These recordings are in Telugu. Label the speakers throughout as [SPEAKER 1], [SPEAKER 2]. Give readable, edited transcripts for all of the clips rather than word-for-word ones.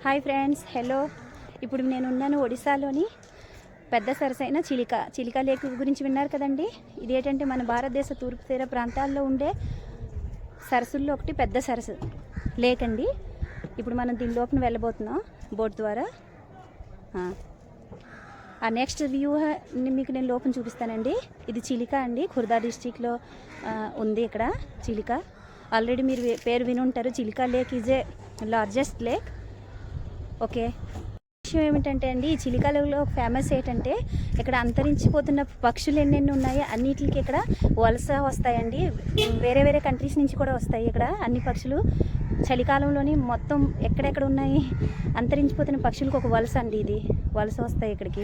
[SPEAKER 1] Hi friends, hello. ఇప్పుడు నేను ఉన్నాను ఒడిశాలోని పెద్ద సరస్సు అయిన చిలికా లేక్ గురించి విన్నారు కదండి. ఇదేంటంటే మన భారతదేశ తూర్పు తీర ప్రాంతాల్లో ఉండే సరస్సుల్లో ఒకటి పెద్ద సరస్సు లేక్ అండి. ఇప్పుడు మనం దీని లోపల వెళ్ళబోతున్నాం బోట్ ద్వారా. ఆ నెక్స్ట్ వ్యూ మీకు నేను లోపల చూపిస్తానండి. ఇది చిలికా అండి, ఖుర్దా డిస్టిక్లో ఉంది. ఇక్కడ చిలికా ఆల్రెడీ మీరు పేరు విని ఉంటారు. Chilika lake is a largest lake. Okay, విషయం ఏమిటంటే అండి, ఈ చిలికాలలో ఫేమస్ ఏంటంటే ఇక్కడ అంతరించిపోతున్న పక్షులు ఎన్నెన్ని ఉన్నాయో అన్నిటికి ఇక్కడ వలస వస్తాయండి. వేరే వేరే కంట్రీస్ నుంచి కూడా వస్తాయి ఇక్కడ అన్ని పక్షులు. చలికాలంలోని మొత్తం ఎక్కడెక్కడ ఉన్నాయి అంతరించిపోతున్న పక్షులకు ఒక వలస అండి. ఇది వలస వస్తాయి ఇక్కడికి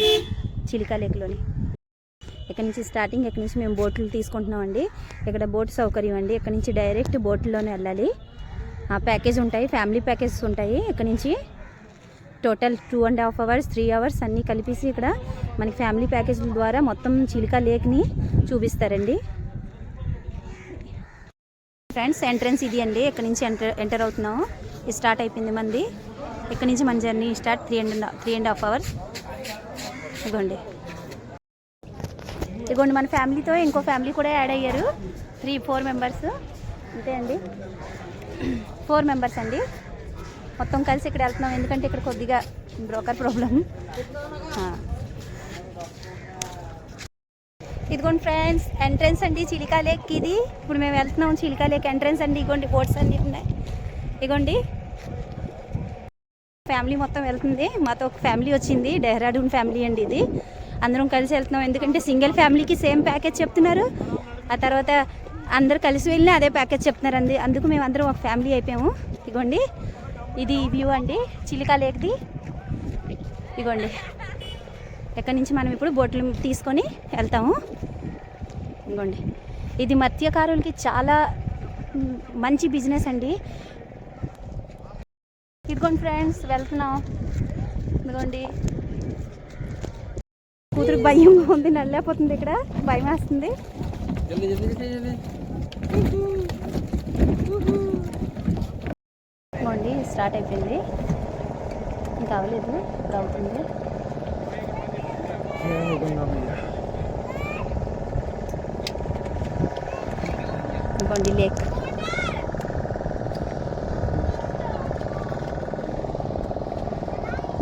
[SPEAKER 1] చిలికా లేక్లోని. ఇక్కడ నుంచి స్టార్టింగ్, ఇక్కడ నుంచి మేము బోట్లు తీసుకుంటున్నాం అండి. ఇక్కడ బోట్ సౌకర్యం అండి. ఇక్కడ నుంచి డైరెక్ట్ బోట్లోనే వెళ్ళాలి. ప్యాకేజ్ ఉంటాయి, ఫ్యామిలీ ప్యాకేజెస్ ఉంటాయి. ఇక్కడ నుంచి టోటల్ 2.5 hours 3 hours అన్నీ కలిపేసి ఇక్కడ మనకి ఫ్యామిలీ ప్యాకేజీల ద్వారా మొత్తం చిలికా లేక్ని చూపిస్తారండి. ఫ్రెండ్స్, ఎంట్రన్స్ ఇది అండి. ఇక్కడ నుంచి ఎంటర్ అవుతున్నాము. ఇది స్టార్ట్ అయిపోయింది మంది. ఇక్కడ నుంచి మన జర్నీ స్టార్ట్ 3.5 hours. ఇదిగోండి మన ఫ్యామిలీతో ఇంకో ఫ్యామిలీ కూడా యాడ్ అయ్యారు. 3-4 members అంతే అండి. 4 members అండి మొత్తం కలిసి ఇక్కడ వెళ్తున్నాం. ఎందుకంటే ఇక్కడ కొద్దిగా బ్రోకర్ ప్రాబ్లం. ఇదిగోండి ఫ్రెండ్స్, ఎంట్రన్స్ అండి చిలికా లేక్ ఇది. ఇప్పుడు మేము వెళ్తున్నాం చిలికా లేక్ ఎంట్రన్స్ అండి. ఇగోండి బోట్స్ అన్నీ ఉన్నాయి. ఇగోండి ఫ్యామిలీ మొత్తం వెళ్తుంది. మాతో ఒక ఫ్యామిలీ వచ్చింది, డెహ్రాడూన్ ఫ్యామిలీ అండి ఇది. అందరం కలిసి వెళ్తున్నాం. ఎందుకంటే సింగిల్ ఫ్యామిలీకి సేమ్ ప్యాకేజ్ చెప్తున్నారు. ఆ తర్వాత అందరు కలిసి వెళ్ళినా అదే ప్యాకేజ్ చెప్తున్నారు అండి. అందుకు మేము అందరం ఒక ఫ్యామిలీ అయిపోయాము. ఇగోండి ఇది వ్యూ అండి చిలికా లేక్ది. ఇగోండి ఎక్కడి నుంచి మనం ఇప్పుడు బోట్లు తీసుకొని వెళ్తాము. ఇగోండి ఇది మత్స్యకారులకి చాలా మంచి బిజినెస్ అండి. ఇదిగోండి ఫ్రెండ్స్, వెళ్తున్నాం. ఇదిగోండి కూతురు భయం ఉంది, నల్లేపోతుంది. ఇక్కడ భయం వేస్తుంది. ఇదిగోండి స్టార్ట్ అయిపోయింది, ఇంకా అవ్వలేదు, ఇంకా అవుతుంది. ఇదిగోండి లేక్.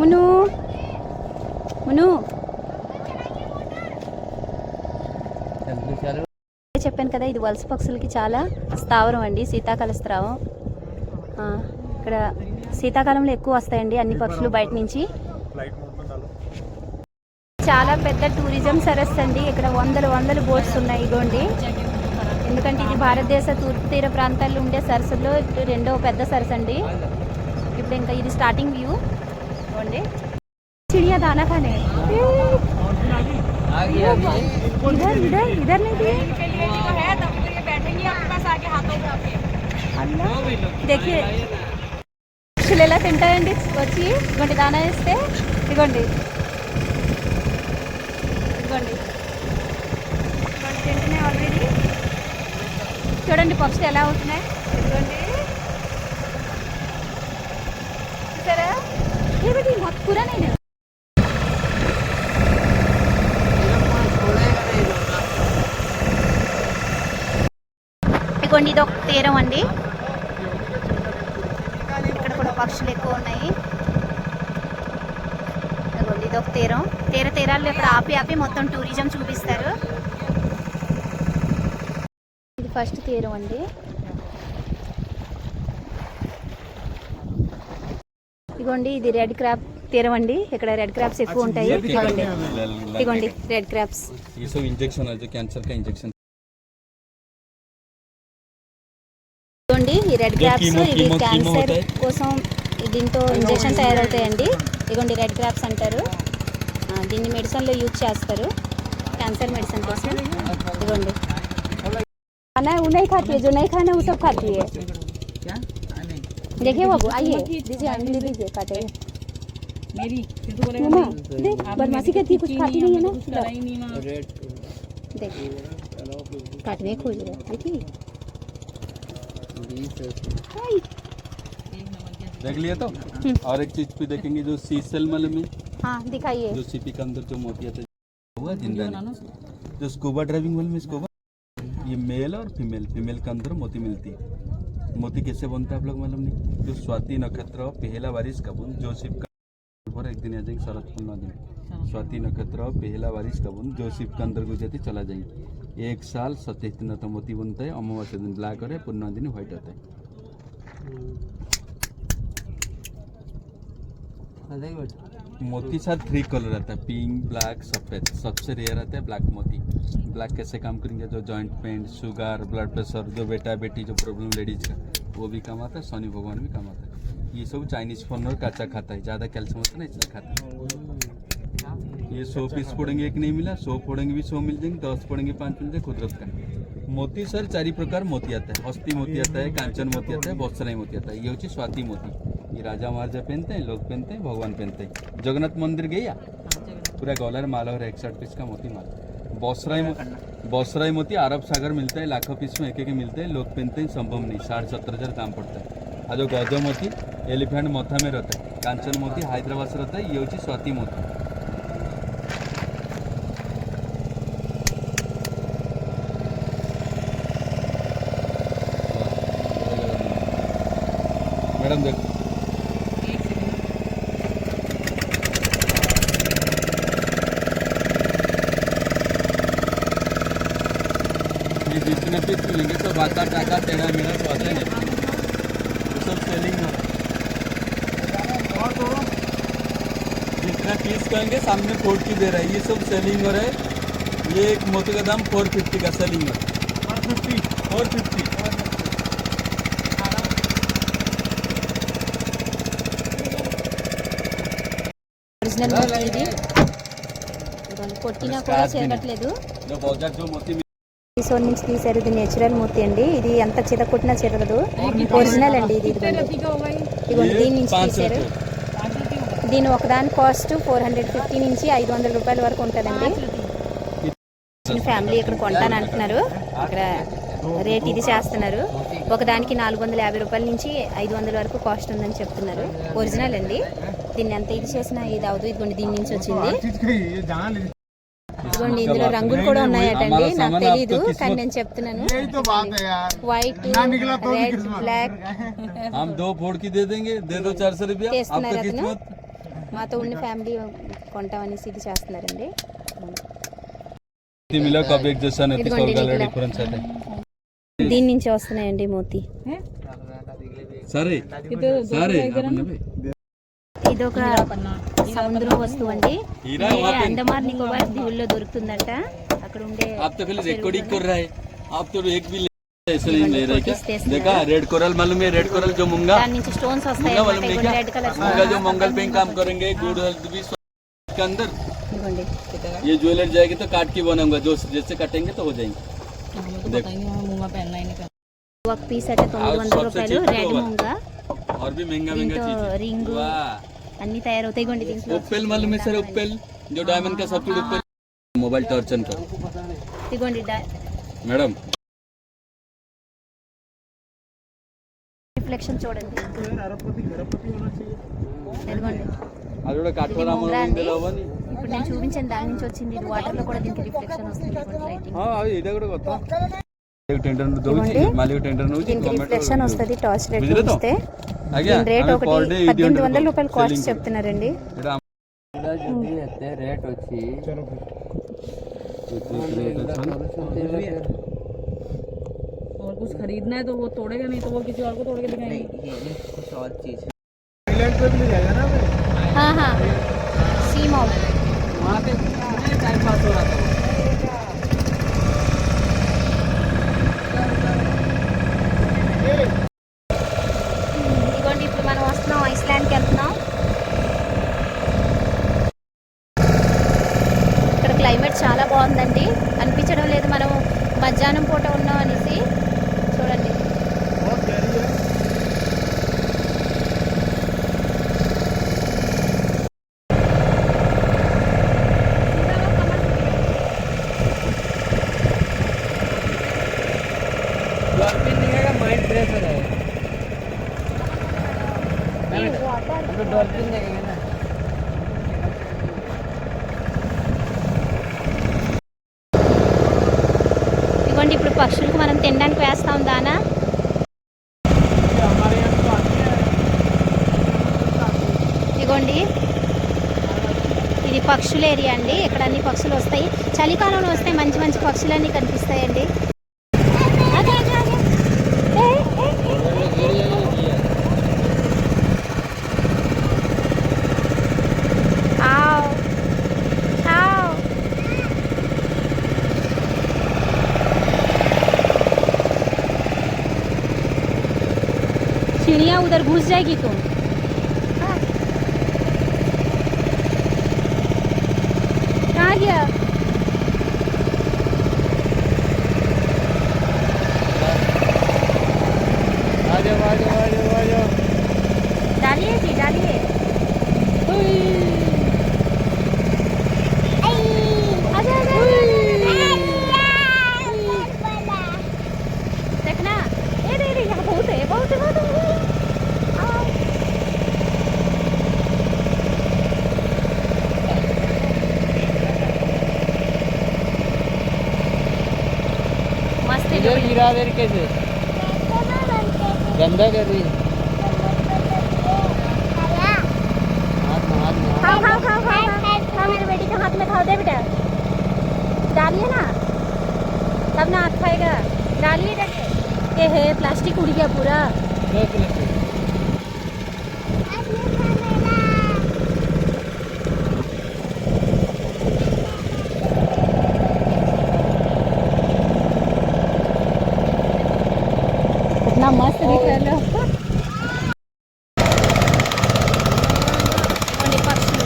[SPEAKER 1] మును చెప్పాను కదా, ఇది వలస పక్షులకి చాలా స్థావరం అండి, శీతాకాల స్రావం. ఇక్కడ శీతాకాలంలో ఎక్కువ వస్తాయండి అన్ని పక్షులు బయట నుంచి. చాలా పెద్ద టూరిజం సరస్సు అండి. ఇక్కడ వందల బోట్స్ ఉన్నాయి. ఇగోండి, ఎందుకంటే ఇది భారతదేశ తూర్పు తీర ప్రాంతాల్లో ఉండే సరస్సులో రెండవ పెద్ద సరస్సు అండి. ఇప్పుడు ఇంకా ఇది స్టార్టింగ్ వ్యూ. ఇవ్వండి చిడియా దానా ఖానే देखिए పక్షులు ఎలా తింటాయండి వచ్చి. ఇదిగోండి దానా వేస్తే. ఇదిగోండి తింటున్నాయి ఆల్రెడీ. చూడండి పక్షులు ఎలా అవుతున్నాయి. ఇదిగోండి చూసారా, ఏమిటి మొత్తం పురాణే. ఇదిగోండి ఇది ఒక తీరం అండి. ఇక్కడ కూడా పక్షులు ఎక్కువ ఉన్నాయి. ఇదిగోండి ఇది ఒక తీరాలు ఇక్కడ ఆపి మొత్తం టూరిజం చూపిస్తారు. ఇది ఫస్ట్ తీరం అండి. ఇదిగోండి ఇది రెడ్ క్రాబ్ తీరం అండి. ఇక్కడ రెడ్ క్రాబ్స్ ఎక్కువ ఉంటాయి. ఇదిగోండి రెడ్ క్రాబ్స్. ఇదిగోండి ఈ రెడ్ క్రాబ్స్, ఇది క్యాన్సర్ కోసం దీంతో ఇంజెక్షన్ తయారవుతాయండి. ఇదిగోండి రెడ్ క్రాబ్స్ అంటారు. దీన్ని మెడిసిన్లో యూజ్ చేస్తారు, క్యాన్సర్ మెడిసిన్ కోసం. ఇదిగోండి खाना वो नहीं खाती है, जो नहीं खाना वो सब खाती है. देखिए बाबू, आइए दीजिए, ले लीजिए, काटे मेरी बदमाशी करती, कुछ खाती नहीं है ना. देखिए काटने खोज रहे. देखिए
[SPEAKER 2] देख लिया तो। और एक चीज भी देखेंगे जो सीसेल मालूम है,
[SPEAKER 1] हाँ दिखाइए।
[SPEAKER 2] जो सीपी के अंदर जो मोती आता है हुआ जिंदा नहीं। जो स्कूबा ड्राइविंग मालूम है, स्कूबा ये मेल और फीमेल, फीमेल के अंदर मोती मिलती है। मोती कैसे बनता है आप लोग मालूम नहीं। जो स्वाति नक्षत्र पहला बारिश का बुन जो शिव का एक दिन आ जाएंगे शरद पूर्णिमा दिन। स्वाति नक्षत्र पहला बारिश का बुन जो शिव के अंदर गुजरते चला जाएंगे। 1 साल 27 दिन तो मोती बनता है। अमावस्या दिन ब्लैक और पूर्णिमा दिन व्हाइट आता है। मोती साथ 3 कलर आता है, पिंक, ब्लैक, सफेद। सबसे रेयर आता है ब्लैक मोती। ब्लैक कैसे काम करेंगे, जो joint pain, sugar, blood pressure, जो बेटा बेटी जो प्रॉब्लम लेडीज का वो भी काम आता है। शनि भगवान भी काम आता है। ये सब चाइनीज फॉरनर काचा खाता है, ज़्यादा कैल्शियम होता है ना इसलिए खाता है। ये 100 पीस फोड़ेंगे एक नहीं मिला, 100 फोड़ेंगे भी 100 मिल जाएंगे, 10 फोड़ेंगे 5 मिल जाएंगे। कुदरत का मोती सर 4 प्रकार मोती आता है। हस्ती मोती आता है, कांचन मोती आता है, बसराई मोती आता है। ये होची स्वाति मोती। ये राजा महाराजा पहनते हैं, लोग पहनते हैं, भगवान पहनते हैं। जगन्नाथ मंदिर गई पूरा गौलर माला और 61 पीस का मोती माला। बसराई मोती अरब सागर मिलता है, लाखों पीस में एक मिलते हैं, लोग पहनते हैं, संभव नहीं। 70,000 दाम पड़ता है। और जो गज मोती एलिफेंट माथा में रहता है। कांचन मोती हैदराबाद से रहता है। ये होची स्वाति मोती। मैडम देखो ये जितने पीस मिलेंगे तो बाता टाका टेढ़ा मेढ़ा तो आता है, ये सब सेलिंग हो। जितना पीस कहेंगे सामने 40 दे रहा है, ये सब सेलिंग हो रहा है। ये एक मोती का दाम 450 का सेलिंग हो रहा है। 450
[SPEAKER 1] ఒరిజినల్ మోతీ ఇది కొట్టినా కూడా చెరగట్లేదు.
[SPEAKER 2] जो बाजार जो मोती
[SPEAKER 1] సోన్ నుంచి తీసారు. ఇది నేచురల్ మోతీ అండి. ఇది ఎంత చితకొట్టినా చెరగదు. ఒరిజినల్ అండి ఇది. ఇదిగోండి దీని నుంచి తీసారు. దీని ఒకదాని కాస్ట్ 450 నుంచి 500 రూపాయల వరకు ఉంటుందండి. ఫ్యామిలీ ఇక్కడ కొంటాను అంటున్నారు. ఇక్కడ రేట్ ఇది చేస్తున్నారు. ఒకదానికి 450 రూపాయల నుంచి 500 వరకు కాస్ట్ ఉందని చెప్తున్నారు. ఒరిజినల్ అండి. దీన్ని ఎంత ఇది చేసినా ఇది అవదు. ఇదిగోండి దీని నుంచి వచ్చింది. ఇదిగోండి ఇందులో రంగులు కూడా ఉన్నాయటండి. నాకు తెలీదు కానీ నేను చెప్తున్నాను. వైట్, రెడ్, బ్లాక్
[SPEAKER 2] हम 2 फोड़ की दे देंगे, दे दो 400 रुपया।
[SPEAKER 1] చేస్తున్నారు అతను. మాతో ఉండి ఫ్యామిలీ కొంటామనేసి ఇది చేస్తున్నారండి.
[SPEAKER 2] मिला कब एक जैसा नहीं, थोड़ा कलर डिफरेंस है।
[SPEAKER 1] దీని నుంచి వస్తున్నాయండి మోతీ.
[SPEAKER 2] సరే సరే
[SPEAKER 1] ఇదొక సముద్ర వస్తువు అండి. అండమాన్ నికోబార్ దీవుల్లో దొరుకుతుందంట. అక్కడ ఉండే
[SPEAKER 2] आप तो खाली रिकॉर्डिंग कर रहा है, आप तो एक भी ऐसे नहीं ले रहे क्या? देखा रेड कोरल मालूम है, रेड कोरल जो मूंगा
[SPEAKER 1] దాని నుంచి స్టోన్స్ వస్తాయి
[SPEAKER 2] मूंगा मालूम
[SPEAKER 1] అన్నమాట.
[SPEAKER 2] है
[SPEAKER 1] ఇదిగోండి
[SPEAKER 2] क्या?
[SPEAKER 1] రెడ్ కలర్
[SPEAKER 2] मूंगा जो मंगल पे काम करेंगे, गुड हेल्थ भी के अंदर
[SPEAKER 1] ఇదిగోండి.
[SPEAKER 2] ये ज्वेलरी जाएगी तो काट के बनाऊंगा, जो जैसे काटेंगे तो हो जाएंगे।
[SPEAKER 1] ఒక పీస్ అయితే 900 రూపాయలు. రెడ్ మూంగా
[SPEAKER 2] और भी महंगा महंगा
[SPEAKER 1] దీంతో
[SPEAKER 2] चीज है।
[SPEAKER 1] రింగు
[SPEAKER 2] वाह,
[SPEAKER 1] అన్ని తయారవుతాయి. ఇదిగోండి దీంట్లో
[SPEAKER 2] उप्पेल मालूम है सर, उप्पेल जो डायमंड का सबसे उप्पेल मोबाइल टॉर्चन का
[SPEAKER 1] ఇదిగోండి
[SPEAKER 2] मैडम
[SPEAKER 1] రిఫ్లెక్షన్ చూడండి. ఇదిగోండి
[SPEAKER 2] అది కూడా కట్టరా
[SPEAKER 1] ముంగరా
[SPEAKER 2] మనం
[SPEAKER 1] అండి.
[SPEAKER 2] ఇందులో అవని
[SPEAKER 1] ఇప్పుడు నేను చూపించిన దాని నుంచి వచ్చింది. ఇది వాటర్ లో కూడా దీనికి రిఫ్లెక్షన్ వస్తుంది. ఇదిగోండి లైటింగ్.
[SPEAKER 2] ఇది కూడా కొత్త టెండర్ ను దోచి
[SPEAKER 1] ఇదిగోండి.
[SPEAKER 2] మాలి టెండర్ ను
[SPEAKER 1] దీనికి రిఫ్లెక్షన్ వస్తుంది టార్చ్ లైట్
[SPEAKER 2] బిజినెస్ తో?
[SPEAKER 1] చూస్తే.
[SPEAKER 2] ఆగ్యా
[SPEAKER 1] దీని రేట్
[SPEAKER 2] ఆమె
[SPEAKER 1] ఒకటి
[SPEAKER 2] per day
[SPEAKER 1] 1800 రూపాయలు కాస్ట్
[SPEAKER 2] selling
[SPEAKER 1] చెప్తున్నారండి.
[SPEAKER 2] এটা
[SPEAKER 3] रेट अच्छी
[SPEAKER 4] और कुछ खरीदना है तो वो तोड़ेगा नहीं तो वो किसी और को तोड़ के दिखाएंगे।
[SPEAKER 3] ये कुछ और चीज है।
[SPEAKER 1] हाँ हाँ सी मॉल
[SPEAKER 3] वहाँ पे टाइम पास हो रहा था।
[SPEAKER 1] ఇదిగోండి ఇప్పుడు మనం వస్తున్నాం, ఐస్లాండ్కి వెళ్తున్నాం. ఇక్కడ క్లైమేట్ చాలా బాగుందండి. అనిపించడం లేదు మనం మధ్యాహ్నం పూట ఉన్నాం అనేసి. చూడండి
[SPEAKER 3] माइंड फ्रेश हो जाएगा।
[SPEAKER 1] వాటర్
[SPEAKER 3] हम तो डॉल्फिन देखेंगे ना।
[SPEAKER 1] ఇదిగోండి ఇప్పుడు పక్షులకు మనం తినడానికి వేస్తాం దానా. ఇదిగోండి ఇది పక్షుల ఏరియా అండి. ఇక్కడ అన్ని పక్షులు వస్తాయి. చలికాలంలో వస్తే మంచి మంచి పక్షులన్నీ కనిపిస్తాయండి. ఆగే, ఆగే, ఆగే. ఏ, ఏ, ఏ, ఏ. आओ, आओ. सीढ़ियाँ उधर घुस जाएगी तुम. कहाँ गया? डालिए जी, डालिए. आजा, आजा, देखना. ये यहाँ बहुत है, बहुत है, बहुत है. आओ. मस्त है.
[SPEAKER 3] इधर गिरा दे कैसे गंदा कर रही है। हाथ में हाथ में
[SPEAKER 1] खाओ खाओ खाओ खाओ खाओ. मेरे बेटी के हाथ में खाओ. दे बेटा, डालिए ना, तब ना हाथ खाएगा. डालिए जाके. ये है प्लास्टिक उड़ गया पूरा. कितना मस्त दिख रहा है. पक्षी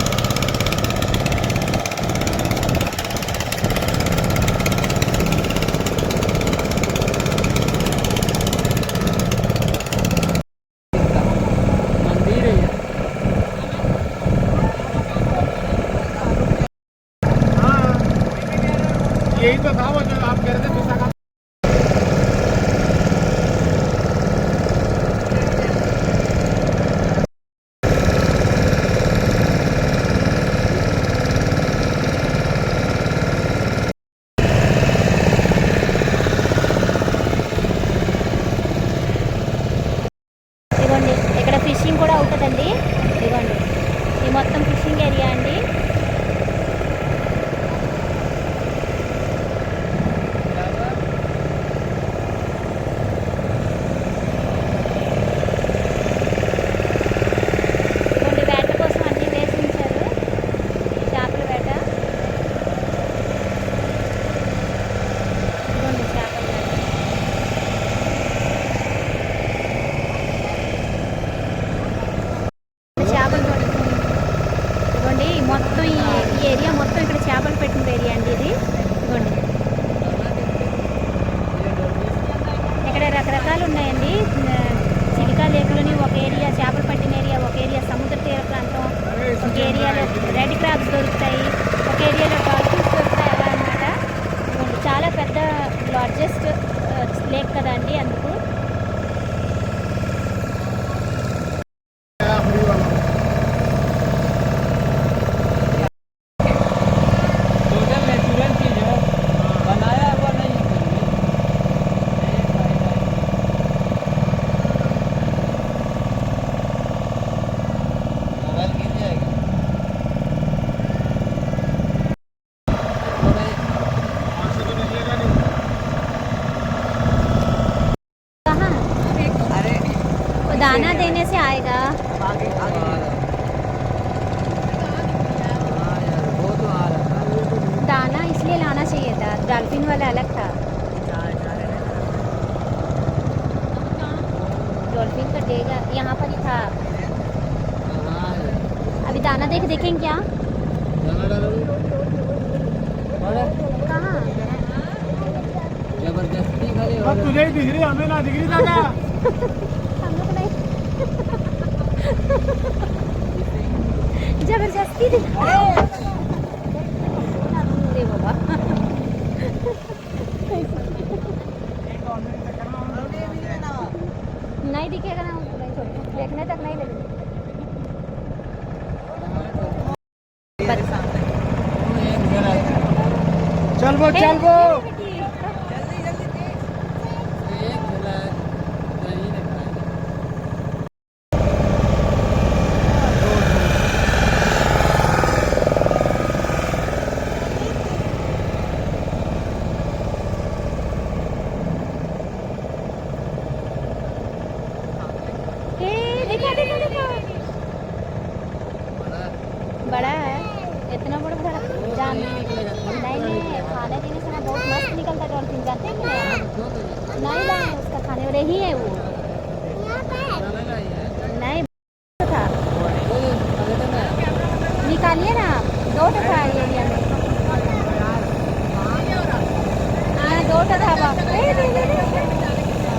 [SPEAKER 3] मंदिर है ये।
[SPEAKER 5] यही तो था वो जो आप कह रहे थे विशाखा।
[SPEAKER 1] ఇదిగోండి ఇక్కడ ఫిషింగ్ కూడా అవుతుందండి. ఇదిగోండి ఇది మొత్తం ఫిషింగ్ ఏరియా అండి. ఇదిగోండి వేట కోసం అన్నీ వేసి ఉంచారు. చేపల వేట. ఇదిగోండి చేపల వేట. చేపలు పడుతుంది. ఇదిగోండి మొత్తం ఈ ఏరియా మొత్తం ఇక్కడ చేపలు పెట్టిన ఏరియా అండి ఇది. ఇదిగోండి ఇక్కడ రకరకాలు ఉన్నాయండి. చిలికా లేకులోని ఒక ఏరియా చేపలు పట్టిన ఏరియా, ఒక ఏరియా సముద్ర తీర ప్రాంతం, ఒక ఏరియాలో రెడ్ క్రాబ్స్ దొరుకుతాయి, ఒక ఏరియాలో డాల్ఫిన్స్ దొరుకుతాయి. అలా అన్నమాట. ఇదిగోండి చాలా పెద్ద లార్జెస్ట్ లేక్ కదా అండి, అందుకు.
[SPEAKER 3] टोटल नेचुरल चीज है, बनाया हुआ नहीं है कुछ भी। मोबाइल गिर जाएगा।
[SPEAKER 1] कहाँ?
[SPEAKER 3] अरे
[SPEAKER 1] वो दाना देने से आएगा.
[SPEAKER 3] आगे आगे हाँ यार वो तो आ रहा था।
[SPEAKER 1] दाना इसलिए लाना चाहिए था. डॉल्फिन वाला अलग था. डॉल्फिन का देगा यहाँ पर ही था.
[SPEAKER 3] हाँ यार
[SPEAKER 1] अभी दाना देखेंगे क्या?
[SPEAKER 3] और
[SPEAKER 1] कहाँ?
[SPEAKER 3] जबरदस्ती खाली
[SPEAKER 5] अब तुझे ही दिख रही हमें ना दिख रही दादा।
[SPEAKER 1] हम लोग नहीं. जबरदस्ती दिखा. अरे बाबा. नहीं दिखेगा ना, नहीं छोड़ो. देखने तक नहीं लगेगा.
[SPEAKER 3] मेरे सामने वो एक घर है
[SPEAKER 5] चल वो
[SPEAKER 3] एक झूला है यही देखा है
[SPEAKER 1] देखो देखो देखो बड़ा है, इतना बड़ा बड़ा जान नहीं नहीं खाने पीने से ना बहुत मस्त निकलता है डॉल्फिन, जानते हैं कि नहीं लाए उसका खाने वाले ही है वो नहीं था निकालिए ना, दो था एरिया में हाँ दो था बाप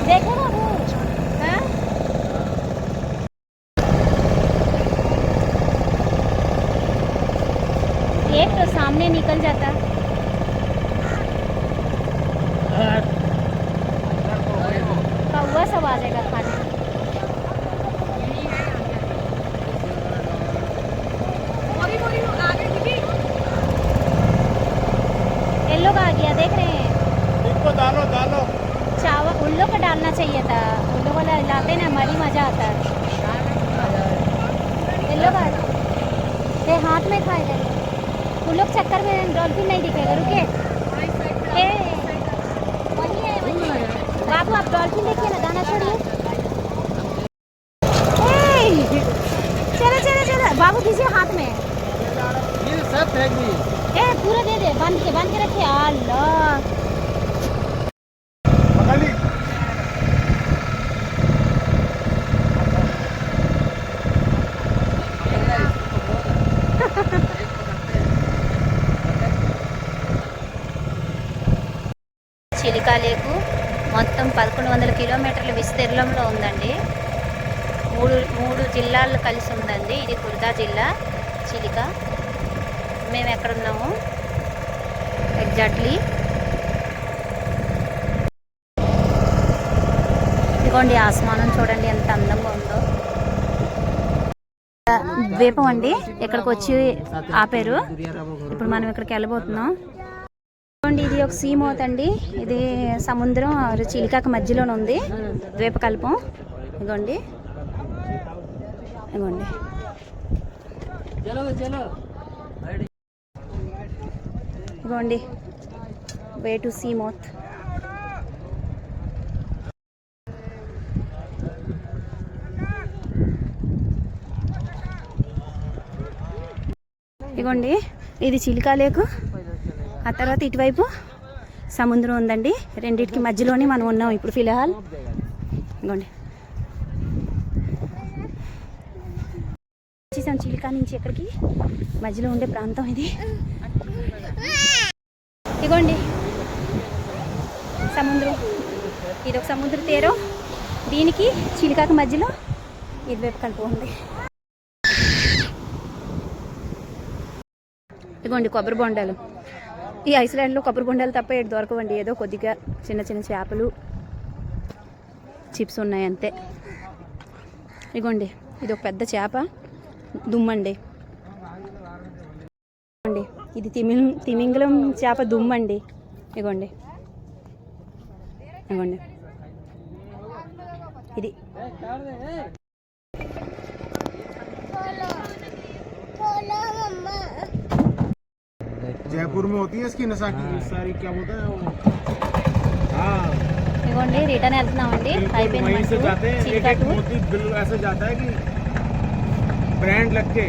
[SPEAKER 1] देखो ना वो हाँ एक तो सामने निकल जाता कौवा सब आ जाएगा खाने ये लोग आ गया देख रहे हैं
[SPEAKER 5] इनको डालो डालो
[SPEAKER 1] चावल उन लोग को डालना चाहिए था, उन लोग को लाते ना मरी मजा आता है। ये लोग ये हाथ में खाए जाएंगे उन लोग चक्कर में डॉल्फिन नहीं दिखेगा, रुके ए वही है बाबू आप डॉल्फिन देखिए ना, दाना छोड़िए चलो चलो चलो बाबू दीजिए हाथ में
[SPEAKER 3] ये सब फेंक दी
[SPEAKER 1] ए पूरा दे दे बांध के रखिए अल्लाह
[SPEAKER 5] पकड़ ली
[SPEAKER 1] చిలికా లేకు మొత్తం 1100 కిలోమీటర్ల విస్తీర్ణంలో ఉందండి. మూడు జిల్లాలు కలిసి ఉందండి. ఇది ఖుర్దా జిల్లా చిలికా. మేము ఎక్కడున్నాము ఎగ్జాక్ట్లీ ఇదిగోండి ఆస్మానం చూడండి ఎంత అందంగా ఉందో. ద్వీపం అండి, ఇక్కడికి వచ్చి ఆపారు. ఇప్పుడు మనం ఇక్కడికి వెళ్ళబోతున్నాం. ఇది ఒక సీమోత్ అండి, ఇది సముద్రం చిలికాకు మధ్యలోనే ఉంది ద్వీపకల్పం. ఇదిగోండి ఇదిగోండి ఇదిగోండి వే టు సీమోత్. ఇదిగోండి ఇది చిలికా లేకు, ఆ తర్వాత ఇటువైపు సముద్రం ఉందండి. రెండింటికి మధ్యలోనే మనం ఉన్నాం ఇప్పుడు ఫిలహాల్. ఇదిగోండి వచ్చేసాం చిలికా నుంచి ఎక్కడికి, మధ్యలో ఉండే ప్రాంతం ఇది. ఇదిగోండి సముద్రం, ఇది ఒక సముద్ర తీరం, దీనికి చిలికాకు మధ్యలో ఇటువైపు కలిపి ఉంది. ఇదిగోండి కొబ్బరి బొండాలు. ఈ ఐస్లాండ్లో కొబ్బరి బొండాలు తప్ప ఏడు దొరకవండి. ఏదో కొద్దిగా చిన్న చిన్న చేపలు చిప్స్ ఉన్నాయి అంతే. ఇదిగోండి ఇది ఒక పెద్ద చేప దుమ్మండి. ఇది తిమింగలం చేప దుమ్మండి. ఇదిగోండి ఇదిగోండి ఇది
[SPEAKER 5] जयपुर में होती है इसकी नशा की सारी क्या बोलते हैं वो हाँ
[SPEAKER 1] ఇదిగోండి రిటర్న్ వెళ్తున్నామండి.
[SPEAKER 5] वहीं से जाते हैं, एक
[SPEAKER 1] చిలికా
[SPEAKER 5] एक
[SPEAKER 1] టూర్.
[SPEAKER 5] मोती बिल ऐसे जाता है कि ब्रांड लग के